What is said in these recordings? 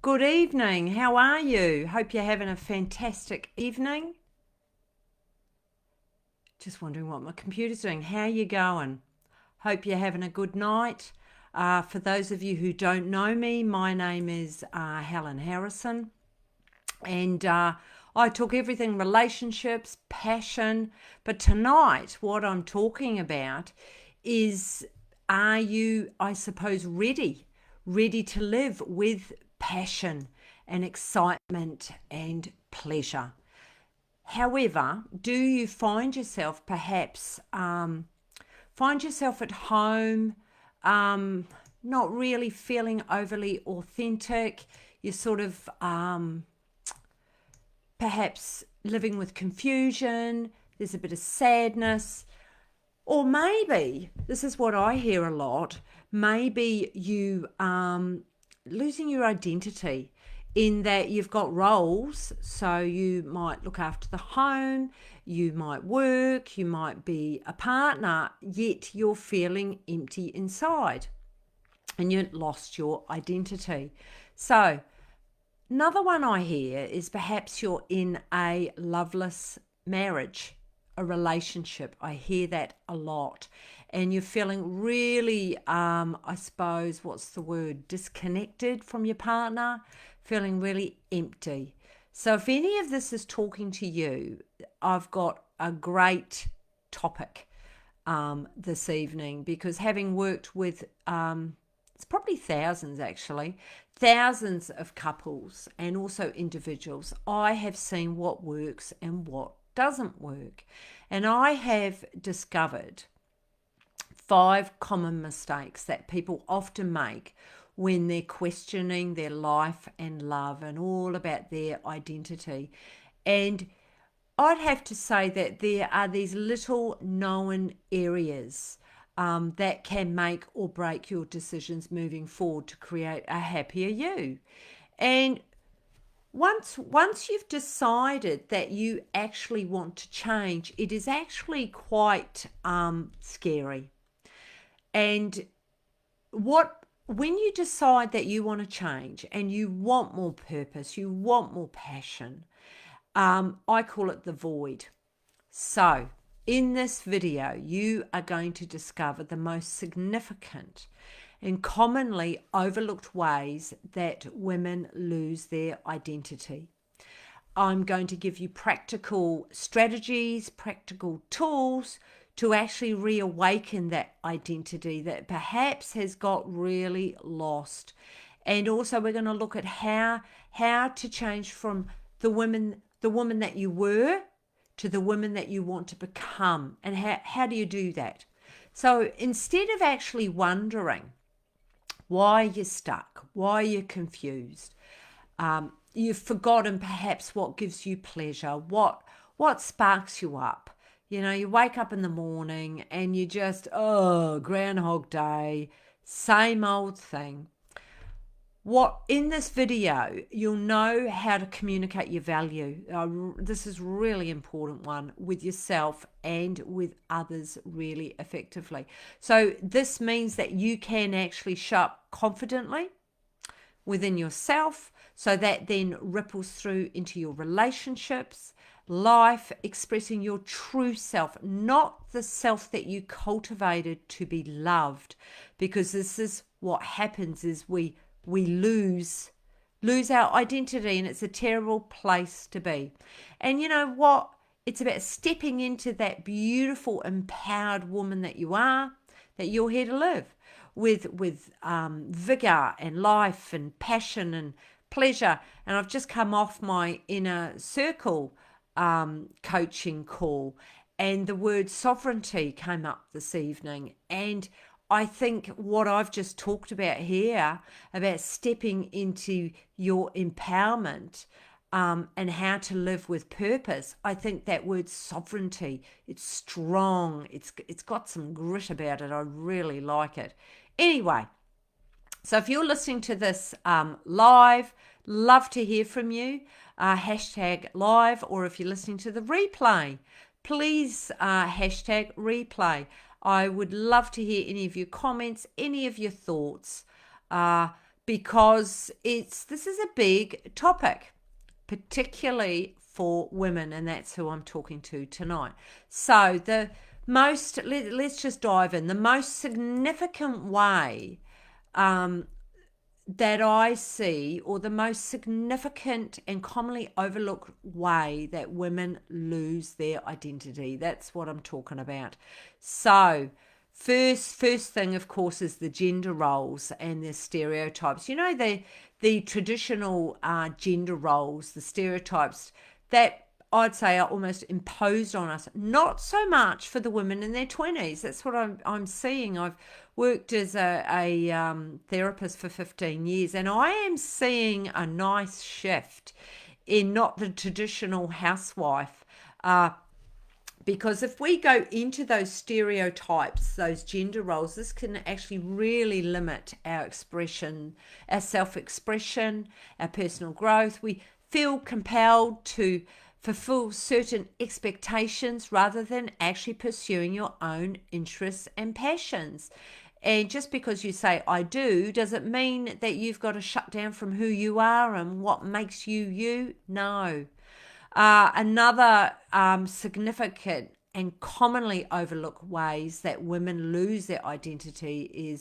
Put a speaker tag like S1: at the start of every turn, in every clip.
S1: Good evening. How are you? Hope you're having a fantastic evening. Just wondering what my computer's doing. How you going? Hope you're having a good night. For those of you who don't know me, my name is Helen Harrison, and I talk everything relationships, passion. But tonight, what I'm talking about is, are you, I suppose, ready to live with passion and excitement and pleasure? However, do you find yourself perhaps find yourself at home, not really feeling overly authentic? You're sort of perhaps living with confusion. There's a bit of sadness. Or maybe, this is what I hear a lot, maybe you losing your identity in that you've got roles. So you might look after the home, you might work, you might be a partner, yet you're feeling empty inside and you've lost your identity. So another one I hear is perhaps you're in a loveless marriage, a relationship. I hear that a lot. And you're feeling really, I suppose, what's the word, disconnected from your partner, feeling really empty. So if any of this is talking to you, I've got a great topic this evening, because having worked with, it's probably thousands actually, thousands of couples and also individuals, I have seen what works and what doesn't work. And I have discovered 5 common mistakes that people often make when they're questioning their life and love and all about their identity. And I'd have to say that there are these little known areas that can make or break your decisions moving forward to create a happier you. And once you've decided that you actually want to change, it is actually quite scary. And when you decide that you want to change and you want more purpose, you want more passion, I call it the void. So in this video, you are going to discover the most significant and commonly overlooked ways that women lose their identity. I'm going to give you practical strategies, practical tools to actually reawaken that identity that perhaps has got really lost. And also we're going to look at how to change from the woman that you were to the woman that you want to become. And how do you do that? So instead of actually wondering why you're stuck, why you're confused, you've forgotten perhaps what gives you pleasure, what sparks you up. You know, you wake up in the morning and you just, Groundhog Day, same old thing. What in this video, you'll know how to communicate your value. This is really important one with yourself and with others really effectively. So this means that you can actually show up confidently within yourself, so that then ripples through into your relationships, life, expressing your true self, not the self that you cultivated to be loved. Because this is what happens, is we lose our identity, and it's a terrible place to be. And you know what? It's about stepping into that beautiful, empowered woman that you are, that you're here to live with vigor and life and passion and pleasure. And I've just come off my inner circle coaching call, and the word sovereignty came up this evening. And I think what I've just talked about here, about stepping into your empowerment and how to live with purpose, I think that word sovereignty, it's strong, it's got some grit about it. I really like it. Anyway, so if you're listening to this live, love to hear from you, hashtag live, or if you're listening to the replay, please hashtag replay. I would love to hear any of your comments, any of your thoughts. because this is a big topic, particularly for women, and that's who I'm talking to tonight. So let's just dive in. The most significant way that I see, or the most significant and commonly overlooked way that women lose their identity, that's what I'm talking about. So first thing, of course, is the gender roles and the stereotypes. You know, the traditional gender roles, the stereotypes that I'd say are almost imposed on us. Not so much for the women in their 20s. That's what I'm seeing. I've worked as a therapist for 15 years, and I am seeing a nice shift in not the traditional housewife. Because if we go into those stereotypes, those gender roles, this can actually really limit our expression, our self-expression, our personal growth. We feel compelled to fulfill certain expectations rather than actually pursuing your own interests and passions. And just because you say I do, does it mean that you've got to shut down from who you are and what makes you you? No. Another significant and commonly overlooked ways that women lose their identity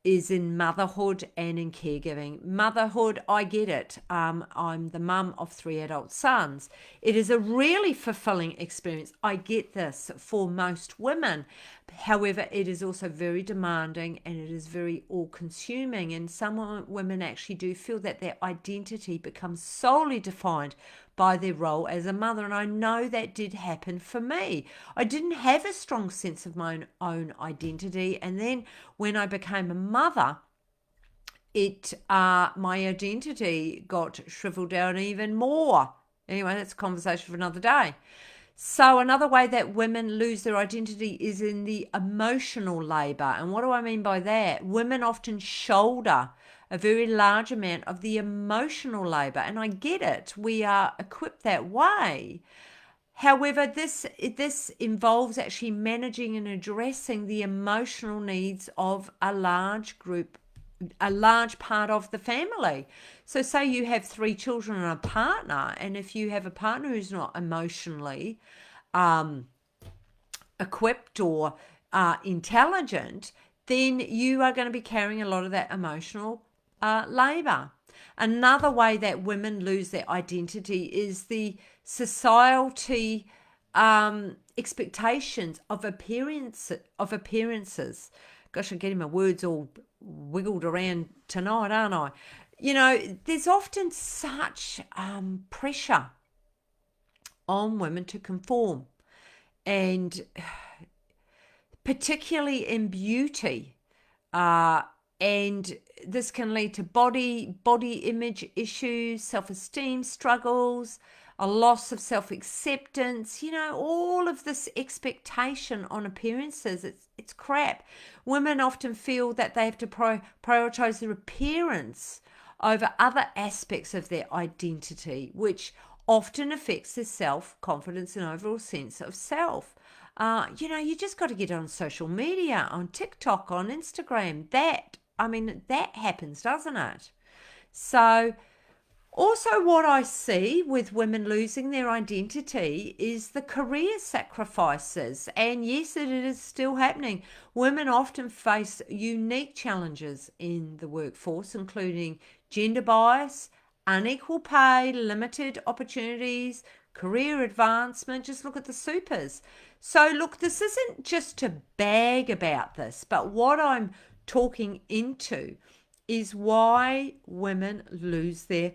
S1: is in motherhood and in caregiving. Motherhood, I get it. I'm the mum of 3 adult sons. It is a really fulfilling experience. I get this for most women. However, it is also very demanding and it is very all-consuming. And some women actually do feel that their identity becomes solely defined by their role as a mother. And I know that did happen for me. I didn't have a strong sense of my own identity. And then when I became a mother, my identity got shriveled down even more. Anyway, that's a conversation for another day. So another way that women lose their identity is in the emotional labor. And what do I mean by that? Women often shoulder a very large amount of the emotional labor. And I get it. We are equipped that way. However, this involves actually managing and addressing the emotional needs of a large group, a large part of the family. So say you have 3 children and a partner, and if you have a partner who's not emotionally equipped or intelligent, then you are going to be carrying a lot of that emotional labor. Another way that women lose their identity is the society expectations of appearances. Gosh, I'm getting my words all wiggled around tonight, aren't I? You know, there's often such pressure on women to conform, and particularly in beauty, and this can lead to body image issues, self-esteem struggles, a loss of self-acceptance, you know, all of this expectation on appearances. It's crap. Women often feel that they have to prioritize their appearance over other aspects of their identity, which often affects their self-confidence and overall sense of self. You know, you just got to get on social media, on TikTok, on Instagram. That happens, doesn't it? So also what I see with women losing their identity is the career sacrifices. And yes, it is still happening. Women often face unique challenges in the workforce, including gender bias, unequal pay, limited opportunities, career advancement. Just look at the supers. So look, this isn't just to bag about this, but what I'm talking into is why women lose their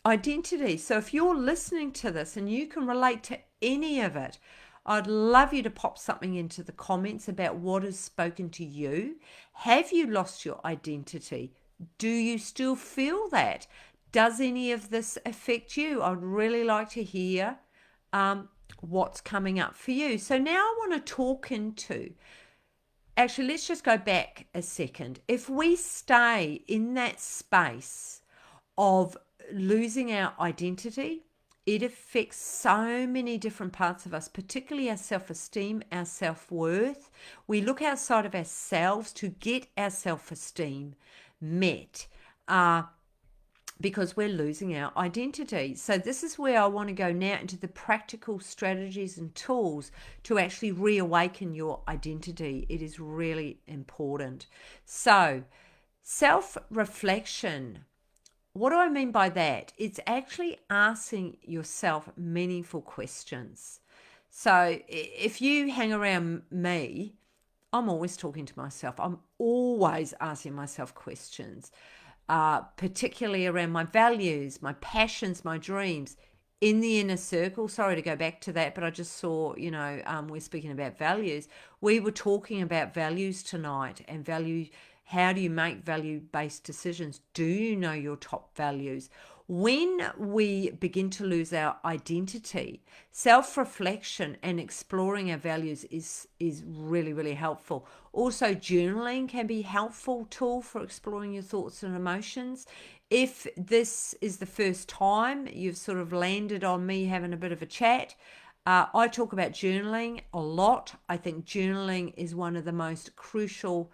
S1: identity. So if you're listening to this and you can relate to any of it, I'd love you to pop something into the comments about what has spoken to you. Have you lost your identity? Do you still feel that? Does any of this affect you? I'd really like to hear what's coming up for you. So now I want to talk into, actually, let's just go back a second. If we stay in that space of losing our identity, it affects so many different parts of us, particularly our self-esteem, our self-worth. We look outside of ourselves to get our self-esteem met. because we're losing our identity. So this is where I want to go now into the practical strategies and tools to actually reawaken your identity. It is really important. So self-reflection, what do I mean by that? It's actually asking yourself meaningful questions. So if you hang around me, I'm always talking to myself. I'm always asking myself questions, particularly around my values, my passions, my dreams. In the inner circle, sorry to go back to that, but I just saw, we're speaking about values. We were talking about values tonight and value. How do you make value-based decisions? Do you know your top values? When we begin to lose our identity, self-reflection and exploring our values is really, really helpful. Also, journaling can be a helpful tool for exploring your thoughts and emotions. If this is the first time you've sort of landed on me having a bit of a chat, I talk about journaling a lot. I think journaling is one of the most crucial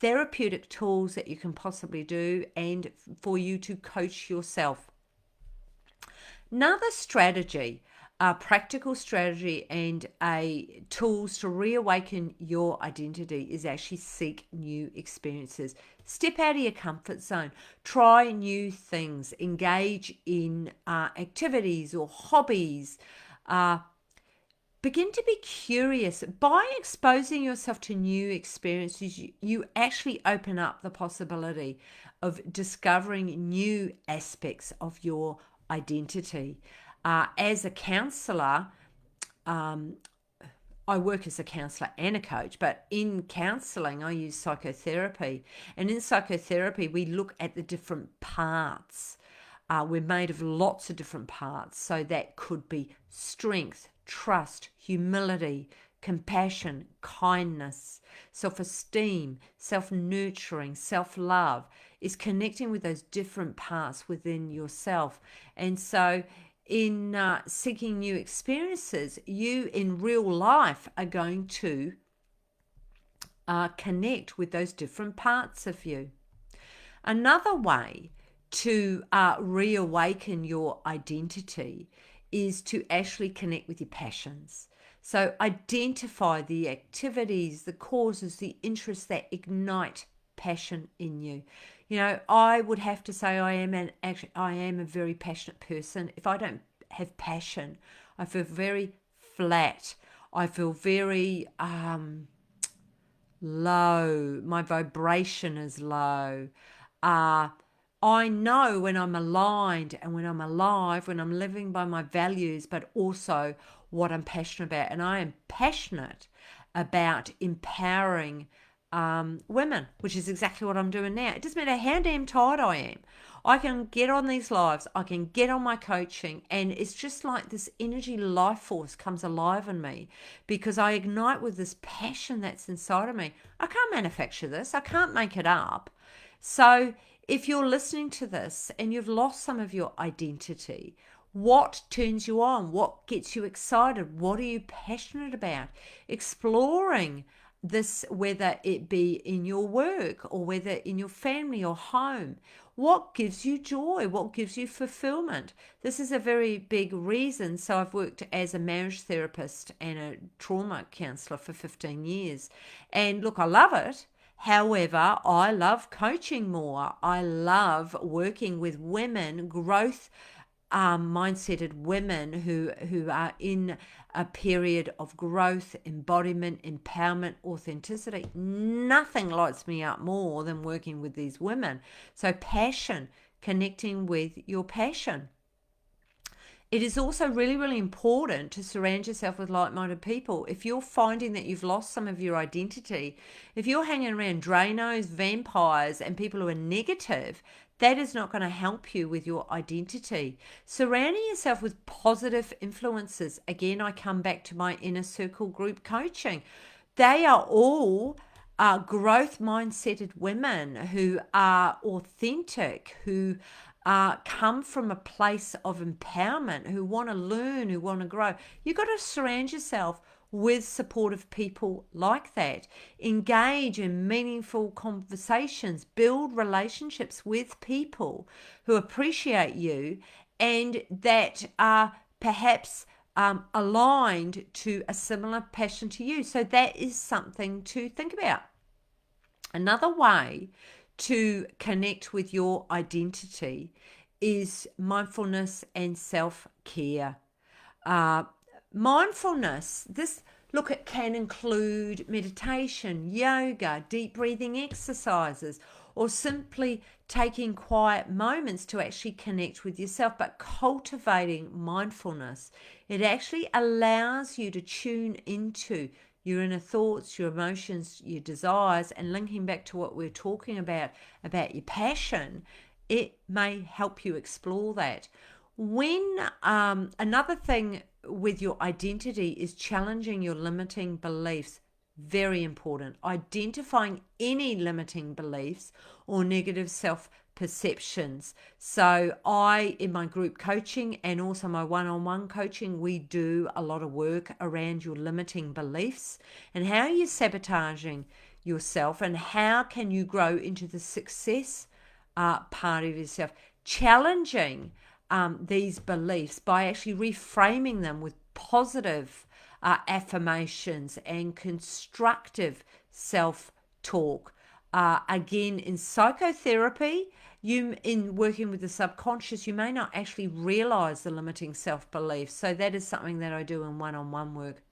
S1: therapeutic tools that you can possibly do, and for you to coach yourself. Another strategy, a practical strategy and a tools to reawaken your identity is actually seek new experiences. Step out of your comfort zone, try new things, engage in activities or hobbies, begin to be curious. By exposing yourself to new experiences, you actually open up the possibility of discovering new aspects of your identity. As a counsellor, I work as a counsellor and a coach, but in counselling, I use psychotherapy. And in psychotherapy, we look at the different parts. We're made of lots of different parts. So that could be strength, trust, humility, compassion, kindness, self-esteem, self-nurturing, self-love, is connecting with those different parts within yourself. And so in seeking new experiences, you in real life are going to connect with those different parts of you. Another way to reawaken your identity is to actually connect with your passions. So identify the activities, the causes, the interests that ignite passion in you. I would have to say I am a very passionate person. If I don't have passion, I feel very flat. I feel very low. My vibration is low. I know when I'm aligned and when I'm alive, when I'm living by my values, but also what I'm passionate about. And I am passionate about empowering women, which is exactly what I'm doing now. It doesn't matter how damn tired I am. I can get on these lives. I can get on my coaching. And it's just like this energy life force comes alive in me because I ignite with this passion that's inside of me. I can't manufacture this. I can't make it up. So if you're listening to this and you've lost some of your identity, what turns you on? What gets you excited? What are you passionate about? Exploring this, whether it be in your work or whether in your family or home. What gives you joy? What gives you fulfillment? This is a very big reason. So I've worked as a marriage therapist and a trauma counsellor for 15 years. And look, I love it. However, I love coaching more. I love working with women, growth mindseted women who are in a period of growth, embodiment, empowerment, authenticity. Nothing lights me up more than working with these women. So passion, connecting with your passion. It is also really, really important to surround yourself with like-minded people. If you're finding that you've lost some of your identity, if you're hanging around Drainos, vampires, and people who are negative, that is not going to help you with your identity. Surrounding yourself with positive influences. Again, I come back to my inner circle group coaching. They are all growth mindseted women who are authentic, who come from a place of empowerment, who want to learn, who want to grow. You've got to surround yourself with supportive people like that. Engage in meaningful conversations, build relationships with people who appreciate you and that are perhaps aligned to a similar passion to you. So that is something to think about. Another way to connect with your identity is mindfulness and self-care. Mindfulness, it can include meditation, yoga, deep breathing exercises, or simply taking quiet moments to actually connect with yourself. But cultivating mindfulness, it actually allows you to tune into your inner thoughts, your emotions, your desires, and linking back to what we're talking about your passion, it may help you explore that. When another thing with your identity is challenging your limiting beliefs. Very important. Identifying any limiting beliefs or negative self-perceptions. So in my group coaching and also my one-on-one coaching, we do a lot of work around your limiting beliefs and how you're sabotaging yourself and how can you grow into the success part of yourself. Challenging these beliefs by actually reframing them with positive affirmations and constructive self-talk. Again, in psychotherapy, in working with the subconscious, you may not actually realize the limiting self-beliefs. So that is something that I do in one-on-one work.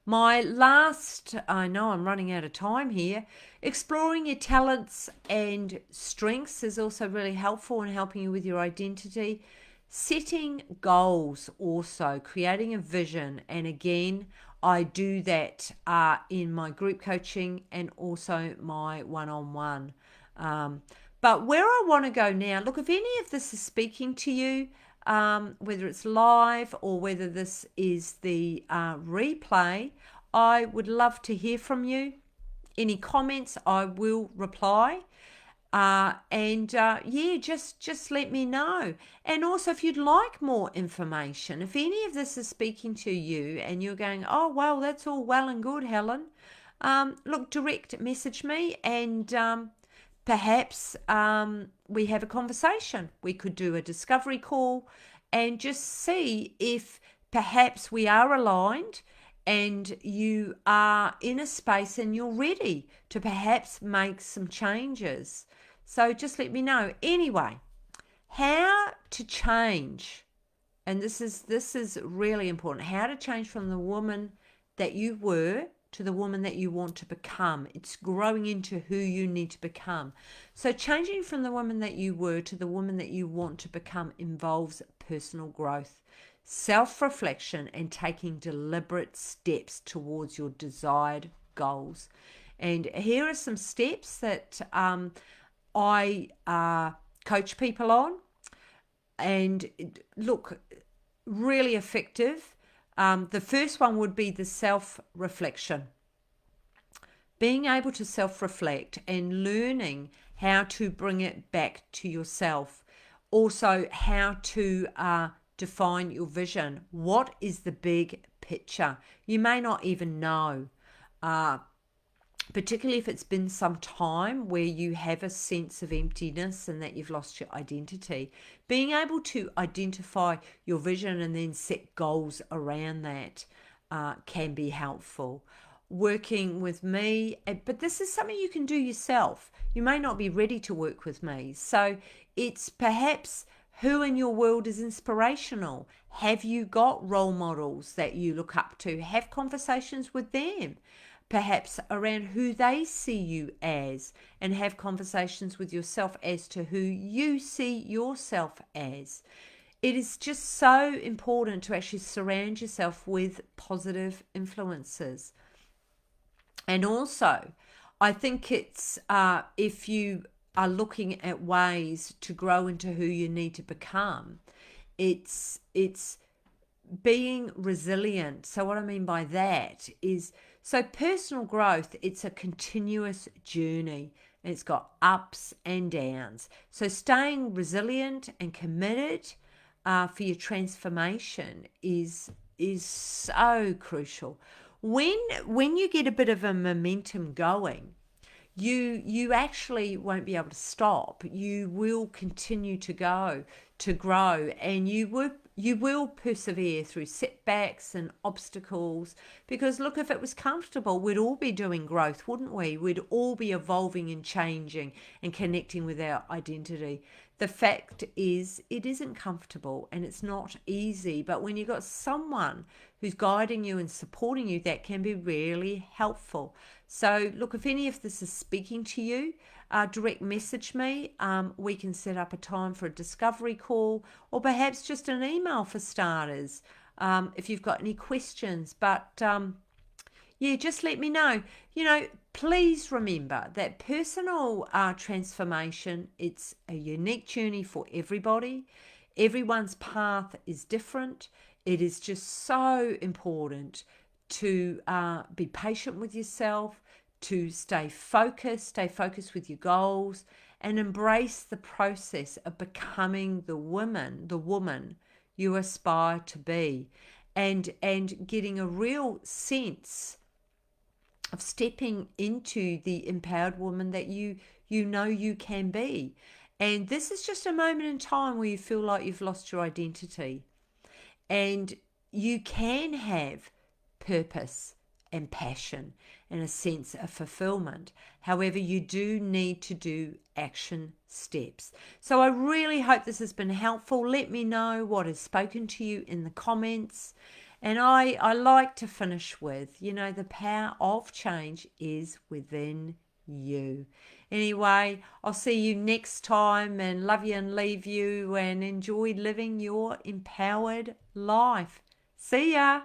S1: My last, I know I'm running out of time here, exploring your talents and strengths is also really helpful in helping you with your identity. Setting goals also, creating a vision. And again, I do that in my group coaching and also my one-on-one. But where I want to go now, look, if any of this is speaking to you, whether it's live or whether this is the replay, I would love to hear from you. Any comments, I will reply. Just let me know. And also, if you'd like more information, if any of this is speaking to you and you're going, oh, well, that's all well and good, Helen, direct message me and perhaps we have a conversation. We could do a discovery call and just see if perhaps we are aligned and you are in a space and you're ready to perhaps make some changes. So just let me know. Anyway, how to change, and this is really important, how to change from the woman that you were to the woman that you want to become. It's growing into who you need to become. So changing from the woman that you were to the woman that you want to become involves personal growth, self-reflection, and taking deliberate steps towards your desired goals. And here are some steps that I coach people on. And look, really effective. The first one would be the self-reflection. Being able to self-reflect and learning how to bring it back to yourself. Also, how to define your vision. What is the big picture? You may not even know, particularly if it's been some time where you have a sense of emptiness and that you've lost your identity. Being able to identify your vision and then set goals around that can be helpful. Working with me, but this is something you can do yourself. You may not be ready to work with me. So it's perhaps who in your world is inspirational. Have you got role models that you look up to? Have conversations with them, perhaps around who they see you as, and have conversations with yourself as to who you see yourself as. It is just so important to actually surround yourself with positive influences. And also, I think it's if you are looking at ways to grow into who you need to become, it's being resilient. So what I mean by that is, so personal growth, it's a continuous journey. It's got ups and downs. So staying resilient and committed for your transformation is is so crucial. When you get a bit of a momentum going, you actually won't be able to stop. You will continue to grow, and you will persevere through setbacks and obstacles, because look, if it was comfortable, we'd all be doing growth, wouldn't we? We'd all be evolving and changing and connecting with our identity. The fact is, it isn't comfortable and it's not easy, but when you've got someone who's guiding you and supporting you, that can be really helpful. So look, if any of this is speaking to you, direct message me. We can set up a time for a discovery call, or perhaps just an email for starters, if you've got any questions. But yeah, just let me know. Please remember that personal transformation, it's a unique journey for everybody. Everyone's path is different. It is just so important to be patient with yourself, to stay focused with your goals, and embrace the process of becoming the woman you aspire to be, and getting a real sense of stepping into the empowered woman that you know you can be. And this is just a moment in time where you feel like you've lost your identity, and you can have purpose and passion and a sense of fulfillment. However, you do need to do action steps. So I really hope this has been helpful. Let me know what has spoken to you in the comments. And I like to finish with, the power of change is within you. Anyway, I'll see you next time, and love you and leave you, and enjoy living your empowered life. See ya.